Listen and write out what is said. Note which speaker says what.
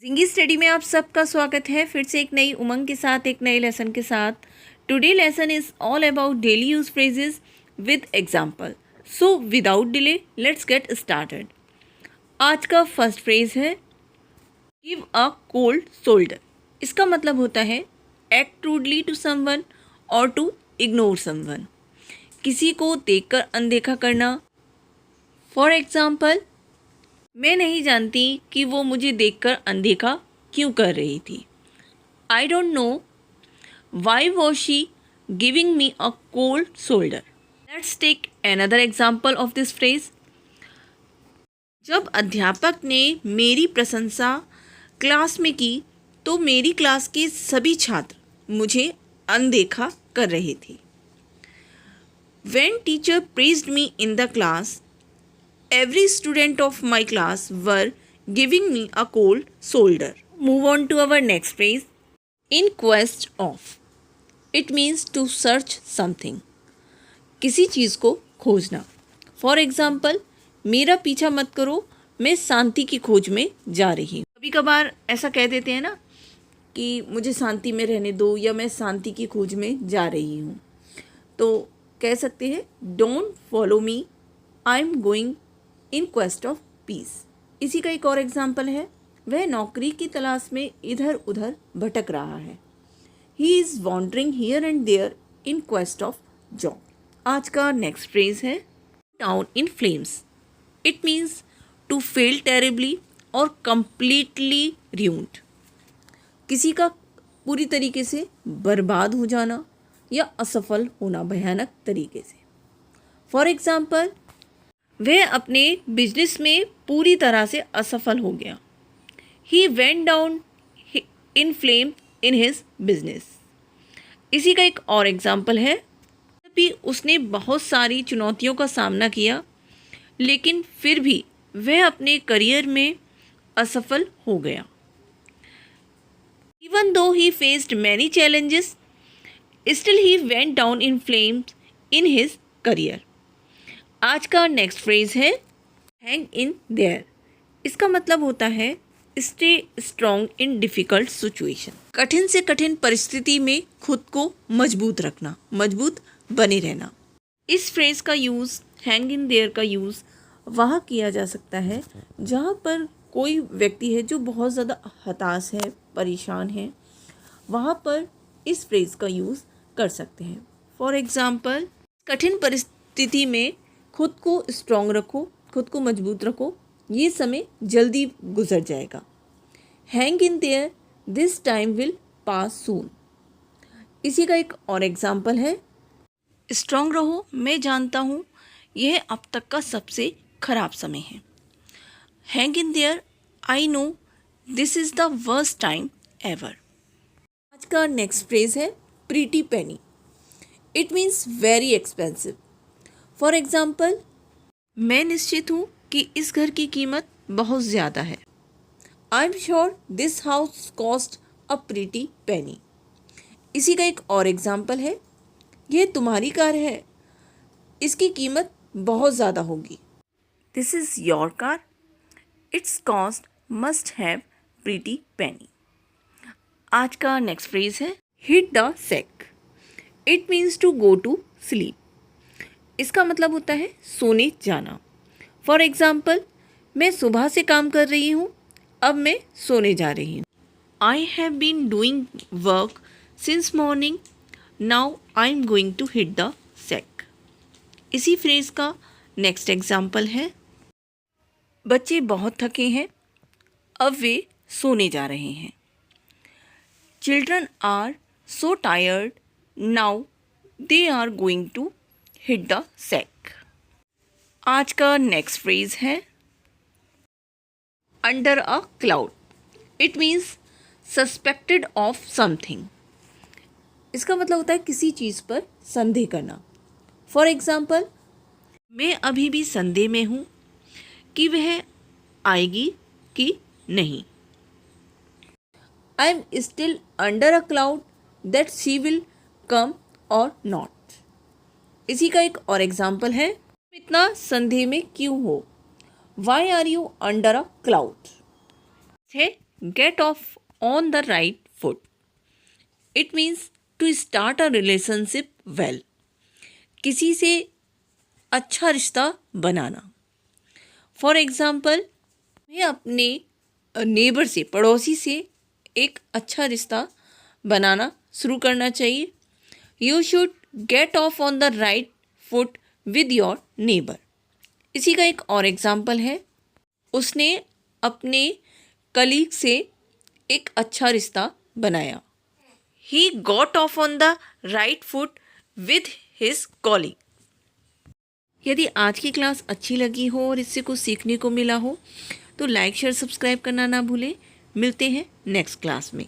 Speaker 1: जिंगी study में आप सबका स्वागत है फिर से एक नई उमंग के साथ एक नए लेसन के साथ। Today lesson is all about daily use phrases with example. So without delay let's get started. आज का फर्स्ट फ्रेज है गिव अ कोल्ड शोल्डर। इसका मतलब होता है एक्ट रूडली टू समवन और टू इग्नोर समवन। किसी को देखकर अनदेखा करना। फॉर एग्जाम्पल, मैं नहीं जानती कि वो मुझे देखकर अनदेखा क्यों कर रही थी। I don't know why was she giving me a cold shoulder. Let's take another example of this phrase. जब अध्यापक ने मेरी प्रशंसा क्लास में की तो मेरी क्लास के सभी छात्र मुझे अनदेखा कर रहे थे। When teacher praised me in the class, every student of my class were giving me a cold shoulder. Move on to our next phrase. In quest of. It means to search something. किसी चीज़ को खोजना। For example, मेरा पीछा मत करो, मैं शांति की खोज में जा रही हूँ। कभी कभार ऐसा कह देते हैं ना कि मुझे शांति में रहने दो या मैं शांति की खोज में जा रही हूँ, तो कह सकते हैं don't follow me, I am going in quest of peace. इसी का एक और एग्जाम्पल है, वह नौकरी की तलाश में इधर उधर भटक रहा है। He is wandering here and there in quest of job. आज का नेक्स्ट फ्रेज है down in flames. It means to fail terribly और कंप्लीटली र्यून्ड। किसी का पूरी तरीके से बर्बाद हो जाना या असफल होना भयानक तरीके से। फॉर एग्जाम्पल, वह अपने बिजनेस में पूरी तरह से असफल हो गया। He went down in flame in his business. इसी का एक और एग्जाम्पल है, तभी उसने बहुत सारी चुनौतियों का सामना किया लेकिन फिर भी वह अपने करियर में असफल हो गया। Even though he faced many challenges Still he went down in flames in his career. आज का नेक्स्ट फ्रेज है hang in there. इसका मतलब होता है stay strong in difficult situation. कठिन से कठिन परिस्थिति में खुद को मजबूत रखना, मजबूत बने रहना। इस फ्रेज का यूज़, hang in there का यूज़ वहाँ किया जा सकता है जहाँ पर कोई व्यक्ति है जो बहुत ज़्यादा हताश है, परेशान है, वहाँ पर इस फ्रेज का यूज़ कर सकते हैं। फॉर एग्ज़ाम्पल, कठिन परिस्थिति में खुद को स्ट्रॉन्ग रखो, खुद को मजबूत रखो, ये समय जल्दी गुजर जाएगा। Hang in there, this time will pass soon. इसी का एक और एग्ज़ाम्पल है, स्ट्रॉन्ग रहो, मैं जानता हूँ यह अब तक का सबसे खराब समय है। Hang in there, I know this is the worst time ever. आज का नेक्स्ट फ्रेज है pretty Penney. It means very expensive. For example, मैं निश्चित हूँ कि इस घर की कीमत बहुत ज़्यादा है। I am sure this house cost a pretty penny. इसी का एक और एग्जाम्पल है, यह तुम्हारी कार है, इसकी कीमत बहुत ज़्यादा होगी। This is your car, it's cost must have pretty penny. आज का नेक्स्ट फ्रेज है hit the sack. It means to go to sleep. इसका मतलब होता है सोने जाना। फॉर एग्जाम्पल, मैं सुबह से काम कर रही हूँ, अब मैं सोने जा रही हूँ। I have been doing work since morning, now I am going to hit the sack. इसी फ्रेज का नेक्स्ट एग्जाम्पल है, बच्चे बहुत थके हैं, अब वे सोने जा रहे हैं। Children are so tired, now they are going to hit the sack. आज का नेक्स्ट फ्रेज है under a cloud. It means suspected of something. इसका मतलब होता है किसी चीज़ पर संदेह करना। फॉर एग्जाम्पल, मैं अभी भी संदेह में हूँ कि वह आएगी कि नहीं। I am still under a cloud that she will come or not. इसी का एक और एग्जाम्पल है, इतना संदेह में क्यों हो? Why are you under a cloud? है get off on the right foot. It means to start a relationship well. किसी से अच्छा रिश्ता बनाना. फॉर एग्ज़ाम्पल, मैं अपने नेबर से, पड़ोसी से एक अच्छा रिश्ता बनाना शुरू करना चाहिए. You should get of on the right foot with your neighbour. इसी का एक और एग्ज़ाम्पल है. उसने अपने कलीग से एक अच्छा रिश्ता बनाया. He got off on the right foot with his colleague. यदि आज की क्लास अच्छी लगी हो और इससे कुछ सीखने को मिला हो तो लाइक शेयर सब्सक्राइब करना ना भूलें. मिलते हैं नेक्स्ट क्लास में.